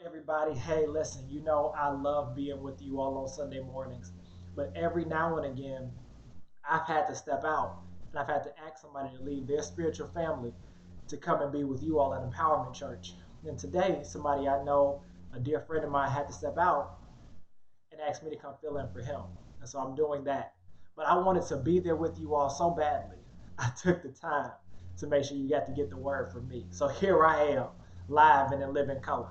Everybody, hey, listen, you know I love being with you all on Sunday mornings, but every now and again, I've had to step out and I've had to ask somebody to leave their spiritual family to come and be with you all at Empowerment Church. And today, somebody I know, a dear friend of mine, had to step out and asked me to come fill in for him. And so I'm doing that. But I wanted to be there with you all so badly. I took the time to make sure you got to get the word from me. So here I am, live and in living color.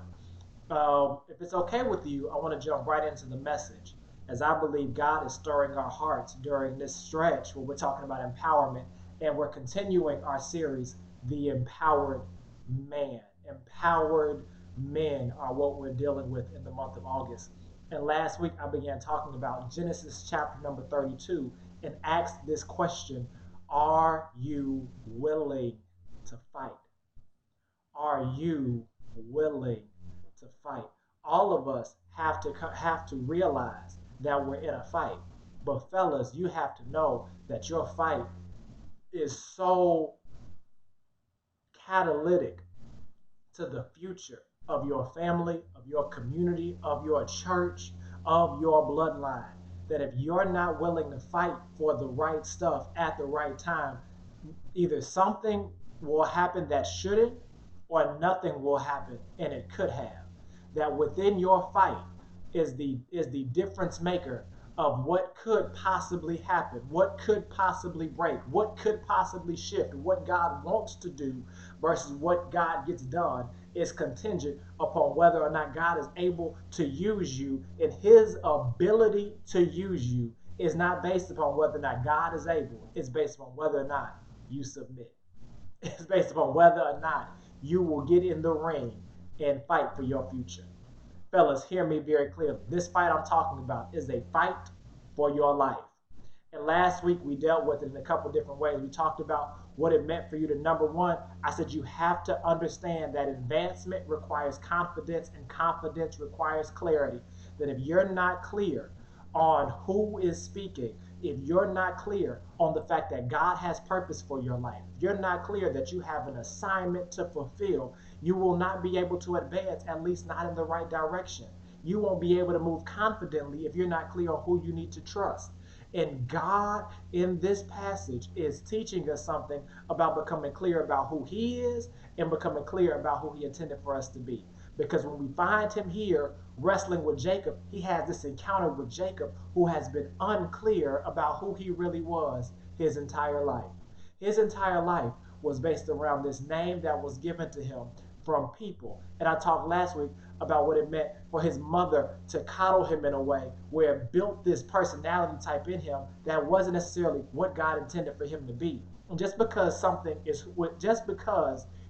If it's okay with you, I want to jump right into the message, as I believe God is stirring our hearts during this stretch where we're talking about empowerment, and we're continuing our series, The Empowered Man. Empowered men are what we're dealing with in the month of August. And last week I began talking about Genesis chapter number 32 and asked this question: are you willing to fight? Are you willing to fight? All of us have to realize that we're in a fight. But fellas, you have to know that your fight is so catalytic to the future of your family, of your community, of your church, of your bloodline. That if you're not willing to fight for the right stuff at the right time, either something will happen that shouldn't, or nothing will happen and it could have. That within your fight is the difference maker of what could possibly happen, what could possibly break, what could possibly shift, what God wants to do versus what God gets done is contingent upon whether or not God is able to use you, and his ability to use you is not based upon whether or not God is able. It's based upon whether or not you submit. It's based upon whether or not you will get in the ring and fight for your future. Fellas, hear me very clearly. This fight I'm talking about is a fight for your life. And last week we dealt with it in a couple different ways. We talked about what it meant for you to, number one, I said you have to understand that advancement requires confidence and confidence requires clarity. That if you're not clear on who is speaking, if you're not clear on the fact that God has purpose for your life, if you're not clear that you have an assignment to fulfill, you will not be able to advance, at least not in the right direction. You won't be able to move confidently if you're not clear on who you need to trust. And God in this passage is teaching us something about becoming clear about who he is and becoming clear about who he intended for us to be. Because when we find him here wrestling with Jacob, he has this encounter with Jacob who has been unclear about who he really was his entire life. His entire life was based around this name that was given to him from people. And I talked last week about what it meant for his mother to coddle him in a way where it built this personality type in him that wasn't necessarily what God intended for him to be. And just because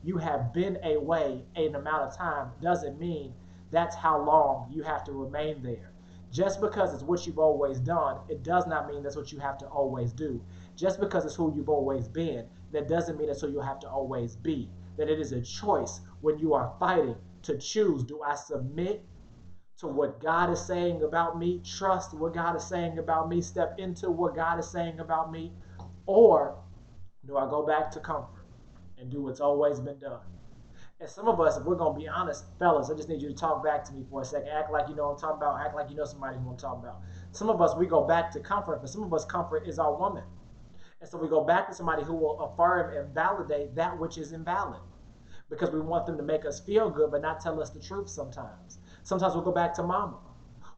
you have been away an amount of time doesn't mean that's how long you have to remain there. Just because it's what you've always done, it does not mean that's what you have to always do. Just because it's who you've always been, that doesn't mean that's who you'll have to always be. That it is a choice when you are fighting to choose: do I submit to what God is saying about me, trust what God is saying about me, step into what God is saying about me, or do I go back to comfort and do what's always been done? And some of us, if we're going to be honest, fellas, I just need you to talk back to me for a second. Act like you know what I'm talking about. Act like you know somebody who I'm talking about. Some of us, we go back to comfort. For some of us, comfort is our woman. And so we go back to somebody who will affirm and validate that which is invalid, because we want them to make us feel good but not tell us the truth sometimes. Sometimes we'll go back to mama,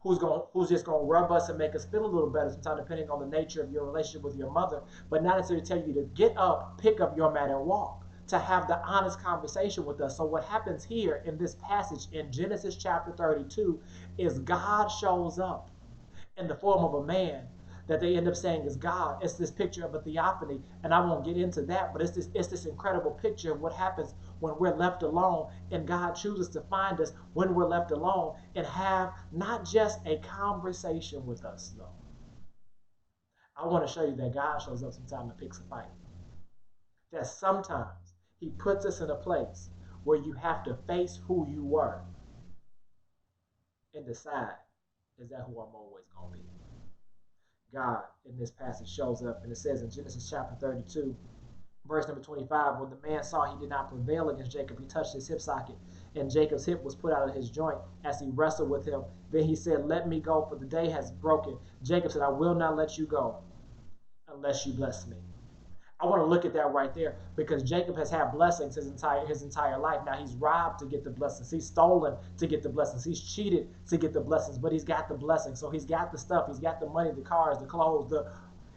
who's just gonna rub us and make us feel a little better sometimes, depending on the nature of your relationship with your mother, but not necessarily tell you to get up, pick up your mat and walk, to have the honest conversation with us. So what happens here in this passage in Genesis chapter 32 is God shows up in the form of a man that they end up saying is God. It's this picture of a theophany, and I won't get into that, but it's this incredible picture of what happens when we're left alone, and God chooses to find us when we're left alone and have not just a conversation with us, though. I want to show you that God shows up sometimes and picks a fight. That sometimes he puts us in a place where you have to face who you were and decide, is that who I'm always going to be? God in this passage shows up, and it says in Genesis chapter 32, verse number 25, when the man saw he did not prevail against Jacob, he touched his hip socket, and Jacob's hip was put out of his joint as he wrestled with him. Then he said, "Let me go, for the day has broken." Jacob said, "I will not let you go unless you bless me." I want to look at that right there because Jacob has had blessings his entire life. Now he's robbed to get the blessings. He's stolen to get the blessings. He's cheated to get the blessings, but he's got the blessings. So he's got the stuff. He's got the money, the cars, the clothes,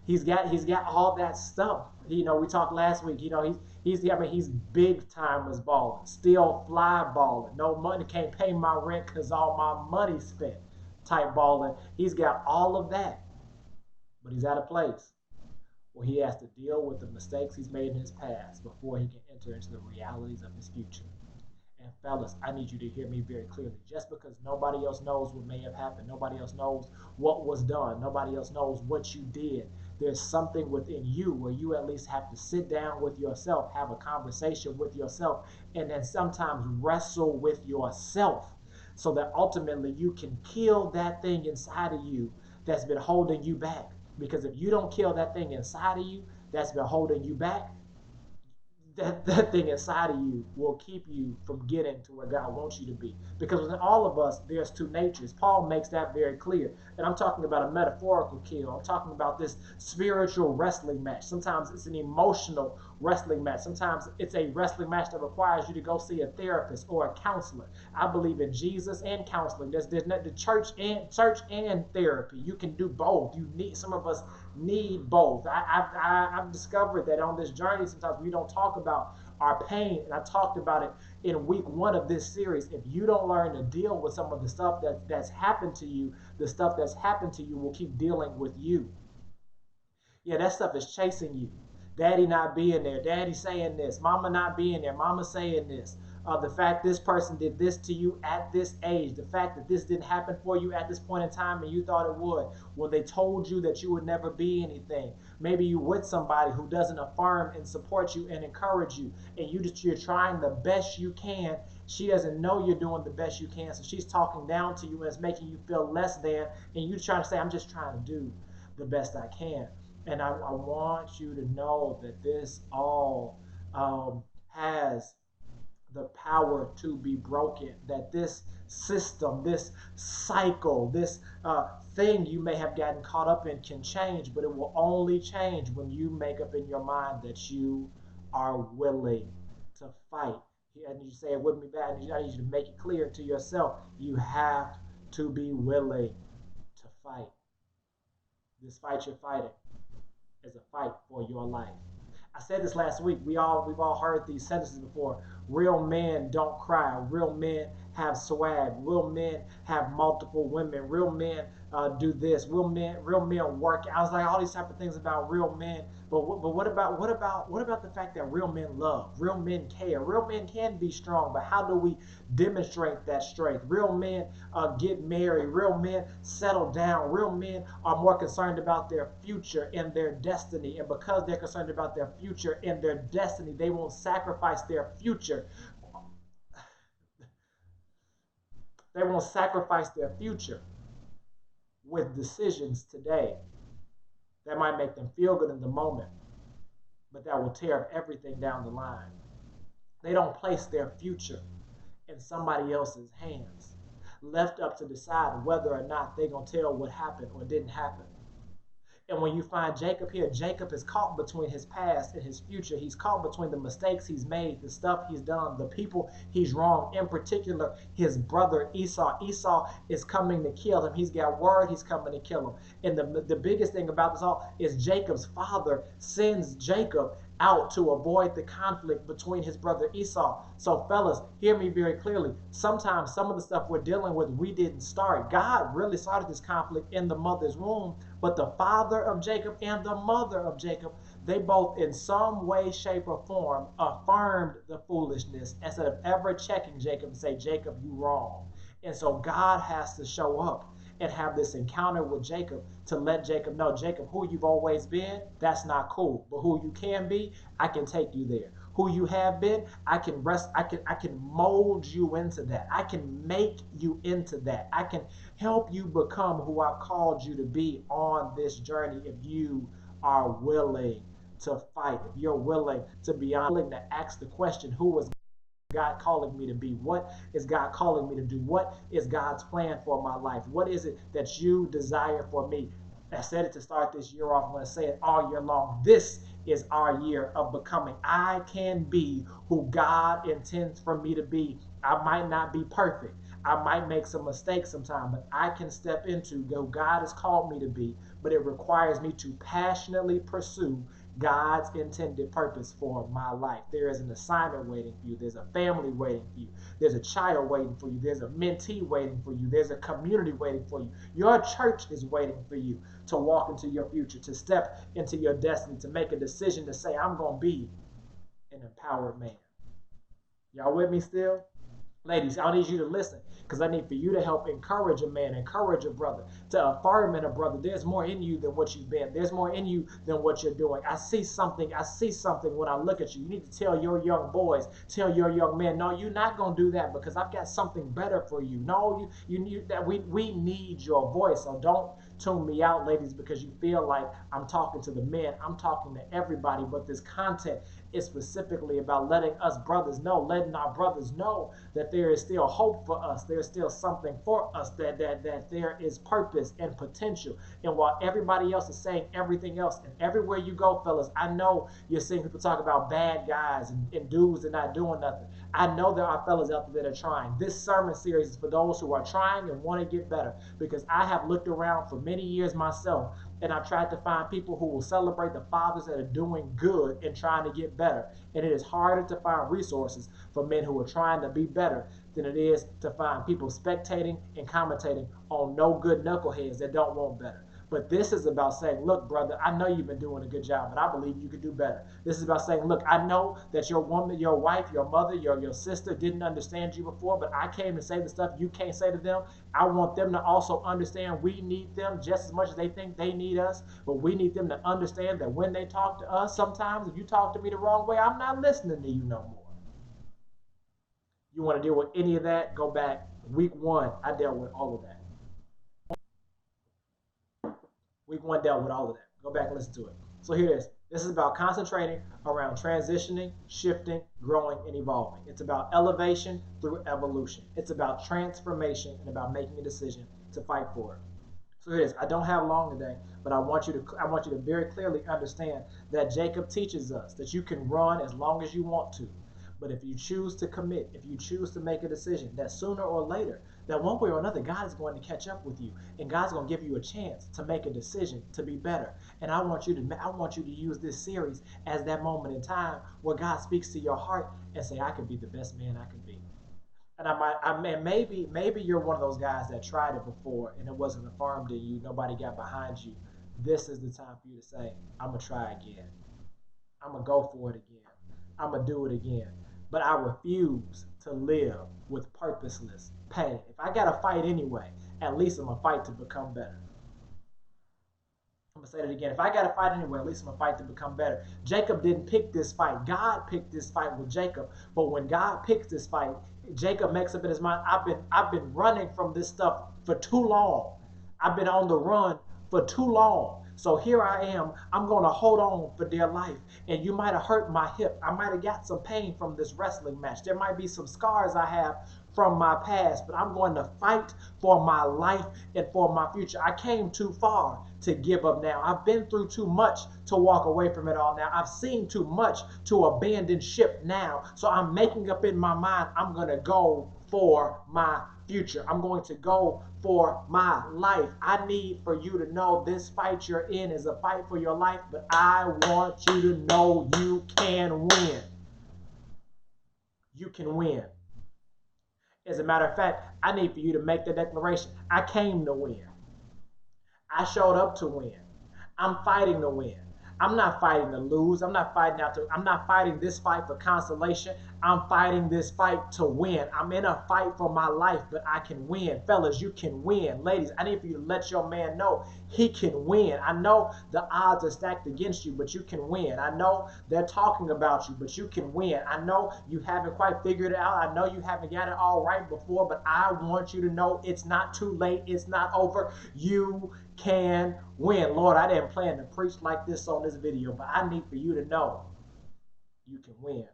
he's got all that stuff. We talked last week. He's big time as balling, still fly balling. No money, can't pay my rent because all my money spent. Type balling. He's got all of that, but he's at a place where he has to deal with the mistakes he's made in his past before he can enter into the realities of his future. And fellas, I need you to hear me very clearly. Just because nobody else knows what may have happened, nobody else knows what was done, nobody else knows what you did, there's something within you where you at least have to sit down with yourself, have a conversation with yourself, and then sometimes wrestle with yourself so that ultimately you can kill that thing inside of you that's been holding you back. Because if you don't kill that thing inside of you that's been holding you back, that thing inside of you will keep you from getting to where God wants you to be. Because within all of us, there's two natures. Paul makes that very clear. And I'm talking about a metaphorical kill. I'm talking about this spiritual wrestling match. Sometimes it's an emotional wrestling match. Sometimes it's a wrestling match that requires you to go see a therapist or a counselor. I believe in Jesus and counseling. There's not the church and therapy. You can do both. Some of us need both. I've discovered that on this journey, sometimes we don't talk about our pain, and I talked about it in week 1 of this series. If you don't learn to deal with some of the stuff that's happened to you, the stuff that's happened to you will keep dealing with you. Yeah, that stuff is chasing you. Daddy not being there, daddy saying this, mama not being there, mama saying this. The fact this person did this to you at this age, the fact that this didn't happen for you at this point in time and you thought it would, when they told you that you would never be anything. Maybe you with somebody who doesn't affirm and support you and encourage you, and you're trying the best you can. She doesn't know you're doing the best you can, so she's talking down to you and it's making you feel less than, and you're trying to say, "I'm just trying to do the best I can." And I want you to know that this all has the power to be broken. That this system, this cycle, this thing you may have gotten caught up in can change, but it will only change when you make up in your mind that you are willing to fight. I need you to say it with me back. I need you to make it clear to yourself. You have to be willing to fight. This fight you're fighting is a fight for your life. I said this last week. We've all heard these sentences before. Real men don't cry. Real men have swag. Real men have multiple women. Real men do this. Real men work. I was like all these type of things about real men. But what about the fact that real men love? Real men care. Real men can be strong. But how do we demonstrate that strength? Real men get married. Real men settle down. Real men are more concerned about their future and their destiny. And because they're concerned about their future and their destiny, they won't sacrifice their future. They won't sacrifice their future with decisions today that might make them feel good in the moment, but that will tear everything down the line. They don't place their future in somebody else's hands, left up to decide whether or not they're going to tell what happened or didn't happen. And when you find Jacob here, Jacob is caught between his past and his future. He's caught between the mistakes he's made, the stuff he's done, the people he's wronged, in particular, his brother Esau. Esau is coming to kill him. He's got word he's coming to kill him. And the biggest thing about this all is Jacob's father sends Jacob out to avoid the conflict between his brother Esau. So fellas, hear me very clearly. Sometimes some of the stuff we're dealing with, we didn't start. God really started this conflict in the mother's womb, but the father of Jacob and the mother of Jacob, they both in some way, shape, or form affirmed the foolishness instead of ever checking Jacob and say, "Jacob, you wrong." And so God has to show up and have this encounter with Jacob to let Jacob know, Jacob, who you've always been, that's not cool. But who you can be, I can take you there. Who you have been, I can mold you into that. I can make you into that. I can help you become who I've called you to be on this journey if you are willing to fight, if you're willing to be willing to ask the question, who is God calling me to be? What is God calling me to do? What is God's plan for my life? What is it that you desire for me? I said it to start this year off. I'm going to say it all year long. This is our year of becoming. I can be who God intends for me to be. I might not be perfect. I might make some mistakes sometimes, but I can step into who God has called me to be. But it requires me to passionately pursue God's intended purpose for my life. There is an assignment waiting for you. There's a family waiting for you. There's a child waiting for you. There's a mentee waiting for you. There's a community waiting for you. Your church is waiting for you to walk into your future, to step into your destiny, to make a decision to say, I'm going to be an empowered man. Y'all with me still? Ladies, I need you to listen because I need for you to help encourage a man, encourage a brother, to affirm in a brother. There's more in you than what you've been. There's more in you than what you're doing. I see something when I look at you. You need to tell your young boys, tell your young men, no, you're not going to do that because I've got something better for you. No, you need that. We need your voice. So don't tune me out, ladies, because you feel like I'm talking to the men. I'm talking to everybody, but this content is specifically about letting us brothers know, letting our brothers know that there is still hope for us. There's still something for us, that there is purpose and potential. And while everybody else is saying everything else, and everywhere you go, fellas, I know you're seeing people talk about bad guys and dudes that are not doing nothing. I know there are fellas out there that are trying. This sermon series is for those who are trying and want to get better, because I have looked around for many years myself, and I've tried to find people who will celebrate the fathers that are doing good and trying to get better. And it is harder to find resources for men who are trying to be better than it is to find people spectating and commentating on no good knuckleheads that don't want better. But this is about saying, look, brother, I know you've been doing a good job, but I believe you could do better. This is about saying, look, I know that your woman, your wife, your mother, your sister didn't understand you before, but I came to say the stuff you can't say to them. I want them to also understand we need them just as much as they think they need us, but we need them to understand that when they talk to us, sometimes if you talk to me the wrong way, I'm not listening to you no more. You want to deal with any of that, go back. Week 1, I dealt with all of that. Week 1 dealt with all of that. Go back and listen to it. So here it is. This is about concentrating around transitioning, shifting, growing, and evolving. It's about elevation through evolution. It's about transformation and about making a decision to fight for it. So here it is. I don't have long today, but I want you to very clearly understand that Jacob teaches us that you can run as long as you want to. But if you choose to commit, if you choose to make a decision, that sooner or later, that one way or another, God is going to catch up with you, and God's going to give you a chance to make a decision to be better. And I want you to use this series as that moment in time where God speaks to your heart and say, I can be the best man I can be. And maybe you're one of those guys that tried it before and it wasn't affirmed in you. Nobody got behind you. This is the time for you to say, I'm gonna try again. I'm gonna go for it again. I'm gonna do it again. But I refuse to live with purposeless pain. If I got to fight anyway, at least I'm going to fight to become better. I'm going to say that again. If I got to fight anyway, at least I'm going to fight to become better. Jacob didn't pick this fight. God picked this fight with Jacob. But when God picks this fight, Jacob makes up in his mind, I've been running from this stuff for too long. I've been on the run for too long. So here I am. I'm going to hold on for dear life. And you might have hurt my hip. I might have got some pain from this wrestling match. There might be some scars I have from my past, but I'm going to fight for my life and for my future. I came too far to give up now. I've been through too much to walk away from it all now. I've seen too much to abandon ship now. So I'm making up in my mind, I'm going to go for my future. I'm going to go for my life. I need for you to know this fight you're in is a fight for your life, but I want you to know you can win. You can win. As a matter of fact, I need for you to make the declaration. I came to win. I showed up to win. I'm fighting to win. I'm not fighting to lose. I'm not fighting this fight for consolation. I'm fighting this fight to win. I'm in a fight for my life, but I can win. Fellas, you can win. Ladies, I need for you to let your man know he can win. I know the odds are stacked against you, but you can win. I know they're talking about you, but you can win. I know you haven't quite figured it out. I know you haven't got it all right before, but I want you to know it's not too late. It's not over. You can win. Lord, I didn't plan to preach like this on this video, but I need for you to know you can win.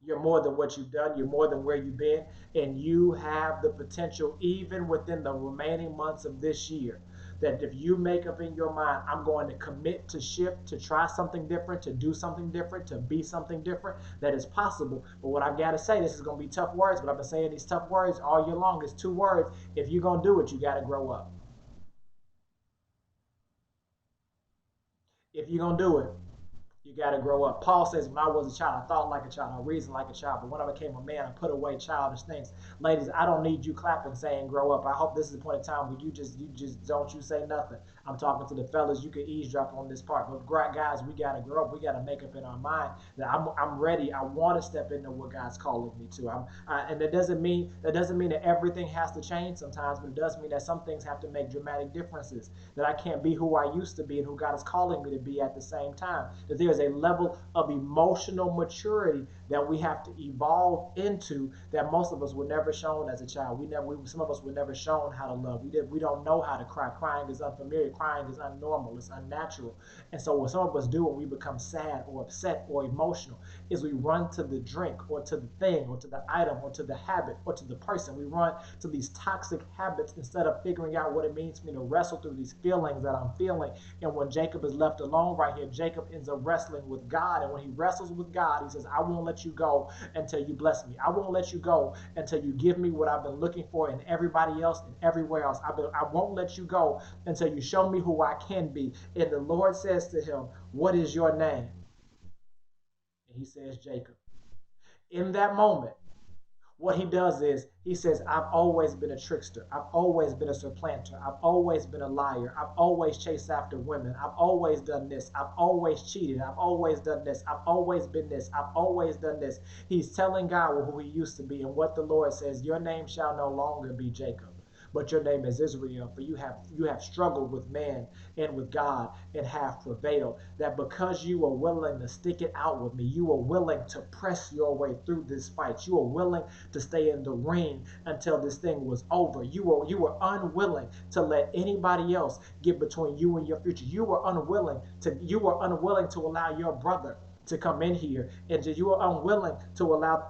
You're more than what you've done. You're more than where you've been. And you have the potential, even within the remaining months of this year, that if you make up in your mind, I'm going to commit to shift, to try something different, to do something different, to be something different, that is possible. But what I've got to say, this is going to be tough words, but I've been saying these tough words all year long. It's two words. If you're going to do it, you got to grow up. If you're going to do it, you got to grow up. Paul says, when I was a child, I thought like a child, I reasoned like a child. But when I became a man, I put away childish things. Ladies, I don't need you clapping saying grow up. I hope this is the point in time where you just don't you say nothing. I'm talking to the fellas. You can eavesdrop on this part. But guys, we got to grow up. We got to make up in our mind that I'm ready. I want to step into what God's calling me to. And that doesn't mean that everything has to change sometimes, but it does mean that some things have to make dramatic differences. That I can't be who I used to be and who God is calling me to be at the same time. That there's a level of emotional maturity that we have to evolve into that most of us were never shown as a child. Some of us were never shown how to love. We don't know how to cry. Crying is unfamiliar. Crying is unnormal. It's unnatural. And so what some of us do when we become sad or upset or emotional is we run to the drink or to the thing or to the item or to the habit or to the person. We run to these toxic habits instead of figuring out what it means for me to wrestle through these feelings that I'm feeling. And when Jacob is left alone right here, Jacob ends up wrestling with God. And when he wrestles with God, he says, I won't let you go until you bless me. I won't let you go until you give me what I've been looking for in everybody else and everywhere else. I won't let you go until you show me who I can be. And the Lord says to him, what is your name? And he says, Jacob. In that moment, what he does is he says, I've always been a trickster. I've always been a supplanter. I've always been a liar. I've always chased after women. I've always done this. I've always cheated. I've always done this. I've always been this. I've always done this. He's telling God who he used to be and what the Lord says, your name shall no longer be Jacob, but your name is Israel, for you have struggled with man and with God and have prevailed. That because you are willing to stick it out with me, you are willing to press your way through this fight. You are willing to stay in the ring until this thing was over. You were unwilling to let anybody else get between you and your future. You were unwilling to allow your brother to come in here, and you were unwilling to allow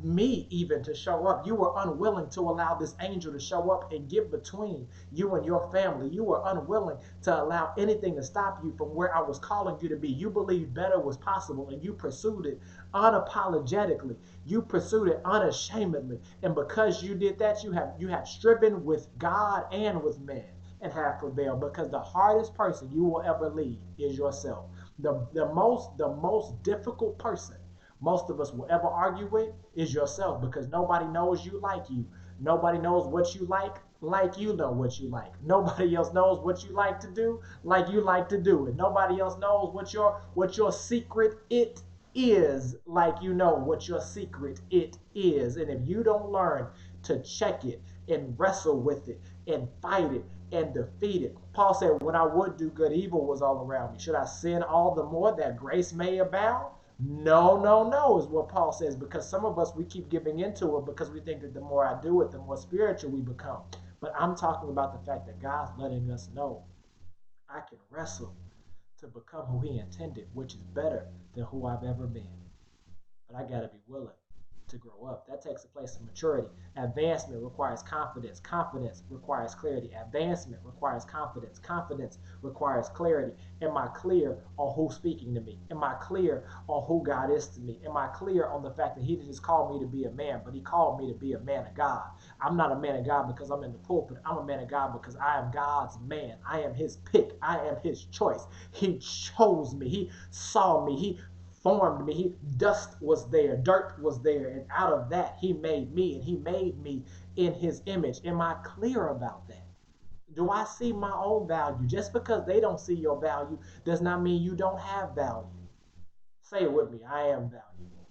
me even to show up. You were unwilling to allow this angel to show up and get between you and your family. You were unwilling to allow anything to stop you from where I was calling you to be. You believed better was possible and you pursued it unapologetically. You pursued it unashamedly. And because you did that, you have striven with God and with man and have prevailed, because the hardest person you will ever lead is yourself. The most difficult person most of us will ever argue with is yourself, because nobody knows you like you. Nobody knows what you like you know what you like. Nobody else knows what you like to do like you like to do it. Nobody else knows what your secret it is like you know what your secret it is. And if you don't learn to check it and wrestle with it and fight it and defeat it. Paul said, when I would do good, evil was all around me. Should I sin all the more that grace may abound? No, no, no, is what Paul says, because some of us, we keep giving into it because we think that the more I do it, the more spiritual we become. But I'm talking about the fact that God's letting us know I can wrestle to become who he intended, which is better than who I've ever been. But I got to be willing to grow up. That takes a place of maturity. Advancement requires confidence. Confidence requires clarity. Advancement requires confidence. Confidence requires clarity. Am I clear on who's speaking to me? Am I clear on who God is to me? Am I clear on the fact that he didn't just call me to be a man, but he called me to be a man of God? I'm not a man of God because I'm in the pulpit. I'm a man of God because I am God's man. I am his pick. I am his choice. He chose me. He saw me. He formed me. Dust was there, dirt was there, and out of that he made me, and he made me in his image. Am I clear about that? Do I see my own value? Just because they don't see your value does not mean you don't have value. Say it with me. I am valuable.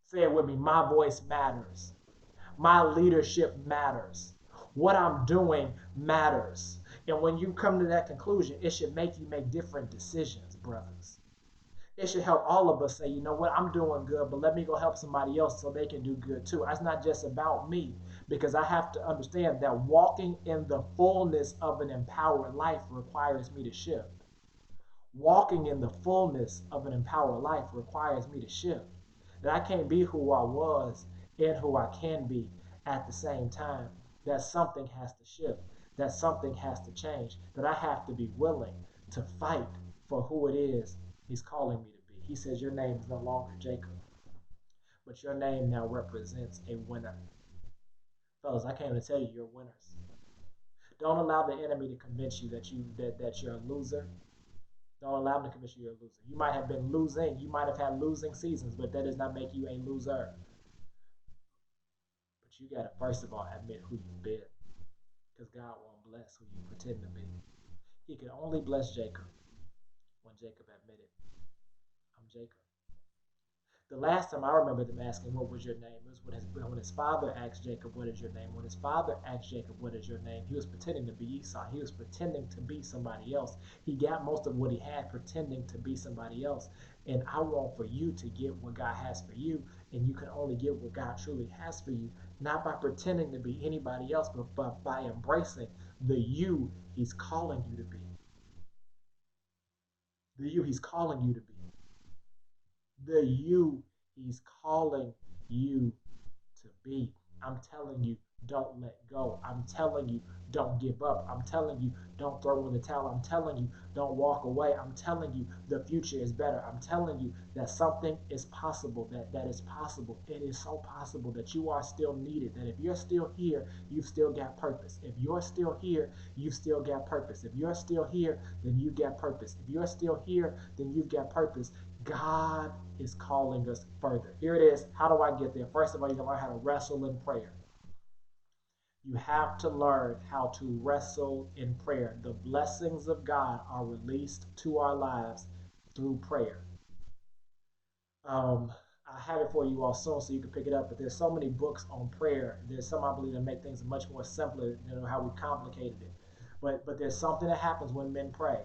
Say it with me. My voice matters. My leadership matters. What I'm doing matters. And when you come to that conclusion, it should make you make different decisions, brothers. It should help all of us say, you know what, I'm doing good, but let me go help somebody else so they can do good too. It's not just about me, because I have to understand that walking in the fullness of an empowered life requires me to shift. Walking in the fullness of an empowered life requires me to shift. that I can't be who I was and who I can be at the same time, that something has to shift, that something has to change, that I have to be willing to fight for who it is He's calling me to be. He says, your name is no longer Jacob, but your name now represents a winner. Fellas, I came to tell you you're winners. Don't allow the enemy to convince you that you're a loser. Don't allow him to convince you you're a loser. You might have been losing. You might have had losing seasons, but that does not make you a loser. But you got to first of all admit who you've been, because God won't bless who you pretend to be. He could only bless Jacob when Jacob admitted, I'm Jacob. The last time I remember them asking, what was your name? It was when his father asked Jacob, what is your name? When his father asked Jacob, what is your name? He was pretending to be Esau. He was pretending to be somebody else. He got most of what he had pretending to be somebody else. And I want for you to get what God has for you. And you can only get what God truly has for you, not by pretending to be anybody else, but by embracing the you He's calling you to be. The you He's calling you to be. The you He's calling you to be. I'm telling you, don't let go. I'm telling you, don't give up. I'm telling you, don't throw in the towel. I'm telling you, don't walk away. I'm telling you, the future is better. I'm telling you that something is possible, that is possible. It is so possible that you are still needed, that if you're still here, you've still got purpose. If you're still here, you've still got purpose. If you're still here, then you got purpose. If you're still here, then you've got purpose. God is calling us further. Here it is. How do I get there? First of all, you gotta learn how to wrestle in prayer. You have to learn how to wrestle in prayer. The blessings of God are released to our lives through prayer. Um, I have it for you all soon so you can pick it up. But there's so many books on prayer. There's some I believe that make things much more simpler than how we complicated it. But there's something that happens when men pray.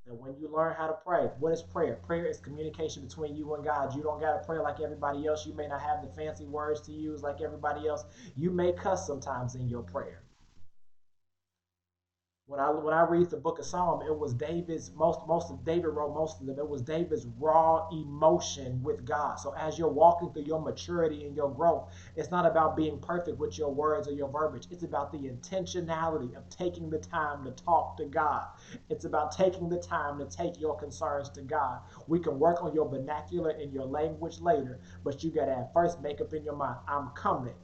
And when you learn how to pray, what is prayer? Prayer is communication between you and God. You don't got to pray like everybody else. You may not have the fancy words to use like everybody else. You may cuss sometimes in your prayer. When I read the book of Psalm, it was David's most of David wrote most of them. It was David's raw emotion with God. So as you're walking through your maturity and your growth, it's not about being perfect with your words or your verbiage. It's about the intentionality of taking the time to talk to God. It's about taking the time to take your concerns to God. We can work on your vernacular and your language later, but you got to at first make up in your mind, I'm coming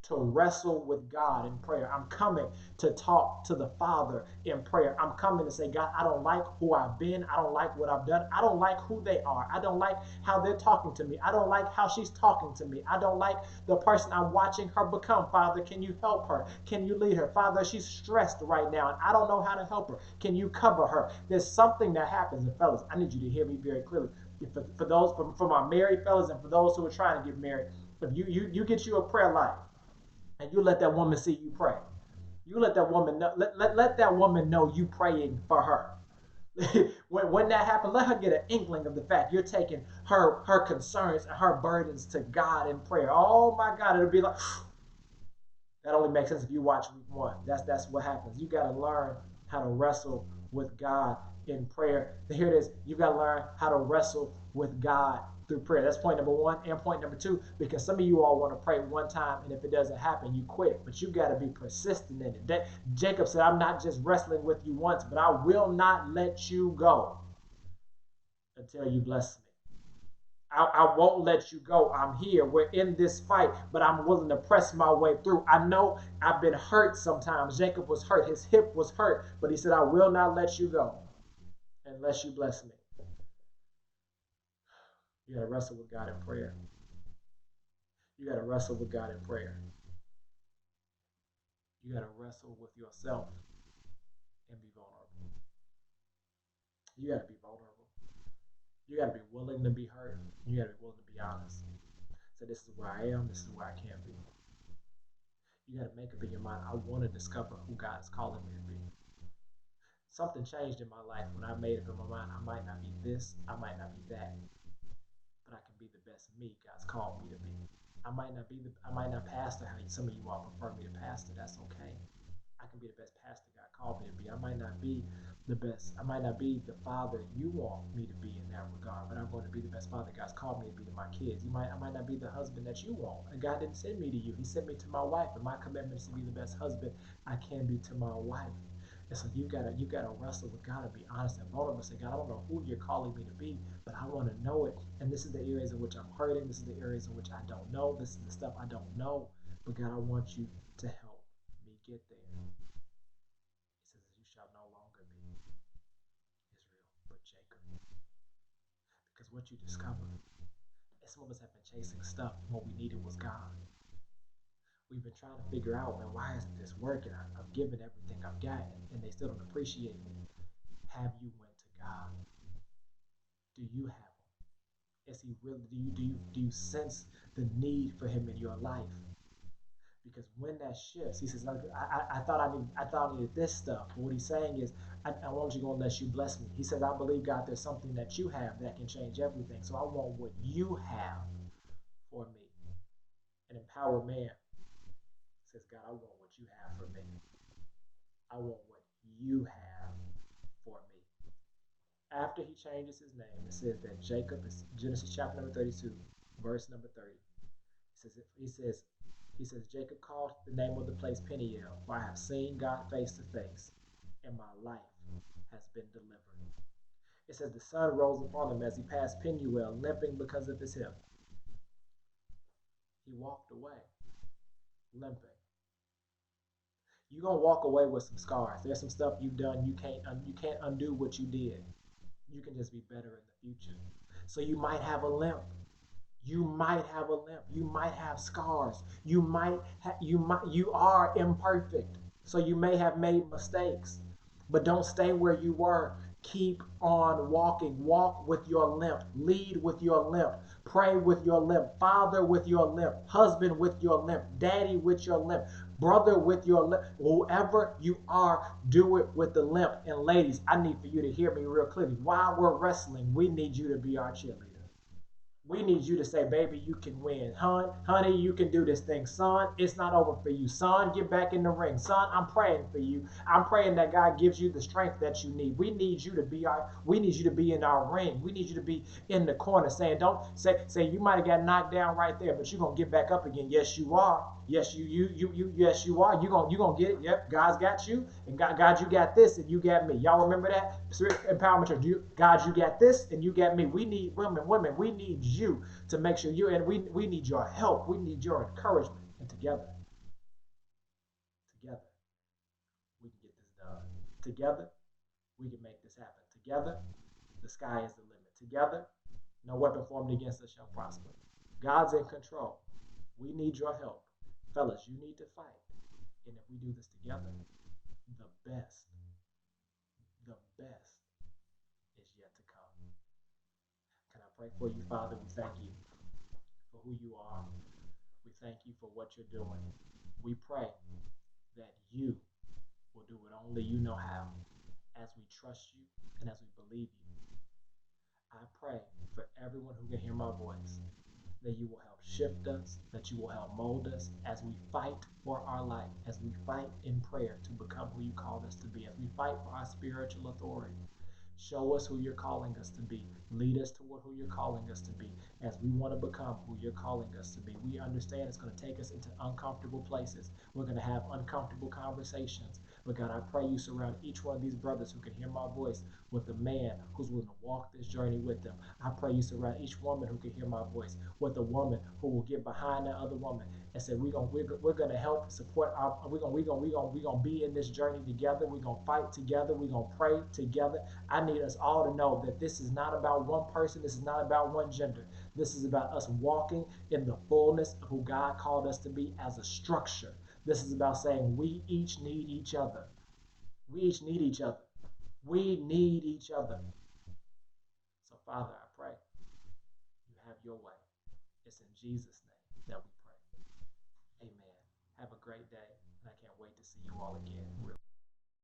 to wrestle with God in prayer. I'm coming to talk to the Father in prayer. I'm coming to say, God, I don't like who I've been. I don't like what I've done. I don't like who they are. I don't like how they're talking to me. I don't like how she's talking to me. I don't like the person I'm watching her become. Father, can you help her? Can you lead her? Father, she's stressed right now and I don't know how to help her. Can you cover her? There's something that happens. And fellas, I need you to hear me very clearly. For those, for my married fellas and for those who are trying to get married, if you get you a prayer life, and you let that woman see you pray. You let that woman know, let that woman know you praying for her. when that happens, let her get an inkling of the fact you're taking her concerns and her burdens to God in prayer. Oh my God, it'll be like that only makes sense if you watch week one. That's what happens. You got to learn how to wrestle with God in prayer. Here it is. You got to learn how to wrestle with God through prayer. That's point number one. And point number two, because some of you all want to pray one time, and if it doesn't happen, you quit. But you got to be persistent in it. Jacob said, I'm not just wrestling with you once, but I will not let you go until you bless me. I won't let you go. I'm here. We're in this fight, but I'm willing to press my way through. I know I've been hurt sometimes. Jacob was hurt. His hip was hurt, but he said, I will not let you go unless you bless me. You got to wrestle with God in prayer. You got to wrestle with God in prayer. You got to wrestle with yourself and be vulnerable. You got to be vulnerable. You got to be willing to be hurt. You got to be willing to be honest. So this is where I am. This is where I can't be. You got to make up in your mind, I want to discover who God is calling me to be. Something changed in my life when I made up in my mind, I might not be this, I might not be that, but I can be the best me God's called me to be. I might not pastor how some of you all prefer me to pastor. That's okay. I can be the best pastor God called me to be. I might not be the best. I might not be the father you want me to be in that regard, but I'm going to be the best father God's called me to be to my kids. I might not be the husband that you want. And God didn't send me to you. He sent me to my wife. And my commitment is to be the best husband I can be to my wife. And so you gotta wrestle with God and be honest and vulnerable. Say, God, I don't know who you're calling me to be, but I want to know it. And this is the areas in which I'm hurting. This is the areas in which I don't know. This is the stuff I don't know. But God, I want you to help me get there. He says, you shall no longer be Israel, but Jacob. Because what you discover is some of us have been chasing stuff. And what we needed was God. We've been trying to figure out, man, why isn't this working? I've given everything I've got, and they still don't appreciate me. Have you went to God? Do you have him? Is he really? Do you sense the need for him in your life? Because when that shifts, he says, I thought I needed this stuff. But what he's saying is, I want you to go unless you bless me. He says, I believe, God, there's something that you have that can change everything. So I want what you have for me. An empowered man says, God, I want what you have for me. I want what you have for me. After he changes his name, it says that Jacob is Genesis chapter number 32, verse number 30. He says, Jacob called the name of the place Peniel, for I have seen God face to face, and my life has been delivered. It says the sun rose upon him as he passed Peniel, limping because of his hip. He walked away, limping. You're gonna walk away with some scars. There's some stuff you've done. You can't undo what you did. You can just be better in the future. So you might have a limp. You might have a limp. You might have scars. You are imperfect. So you may have made mistakes. But don't stay where you were. Keep on walking. Walk with your limp. Lead with your limp. Pray with your limp. Father with your limp. Husband with your limp. Daddy with your limp. Brother with your limp. Whoever you are, do it with the limp. And ladies, I need for you to hear me real clearly. While we're wrestling, we need you to be our cheerleader. We need you to say, baby, you can win. Honey, you can do this thing. Son, it's not over for you. Son, get back in the ring. Son, I'm praying for you. I'm praying that God gives you the strength that you need. We need you to be in our ring. We need you to be in the corner saying, don't say you might have got knocked down right there, but you're gonna get back up again. Yes, you are. Yes, yes, you are. You're gonna get it. Yep, God's got you, and God, you got this, and you got me. Y'all remember that? Spirit Empowerment Church. God, you got this, and you got me. We need women. We need you to make sure and we need your help. We need your encouragement. And together, we can get this done. Together, we can make this happen. Together, the sky is the limit. Together, no weapon formed against us shall prosper. God's in control. We need your help. Fellas, you need to fight. And if we do this together, the best is yet to come. Can I pray for you, Father? We thank you for who you are. We thank you for what you're doing. We pray that you will do what only you know how as we trust you and as we believe you. I pray for everyone who can hear my voice that you will help shift us, that you will help mold us as we fight for our life, as we fight in prayer to become who you called us to be, as we fight for our spiritual authority. Show us who you're calling us to be. Lead us toward who you're calling us to be as we want to become who you're calling us to be. We understand it's going to take us into uncomfortable places. We're going to have uncomfortable conversations. But God, I pray you surround each one of these brothers who can hear my voice with a man who's willing to walk this journey with them. I pray you surround each woman who can hear my voice with a woman who will get behind that other woman and say, we're gonna help support we're gonna be in this journey together. We're gonna fight together. We're gonna pray together. I need us all to know that this is not about one person. This is not about one gender. This is about us walking in the fullness of who God called us to be as a structure. This is about saying we each need each other. We each need each other. We need each other. So, Father, I pray you have your way. It's in Jesus' name that we pray. Amen. Have a great day, and I can't wait to see you all again.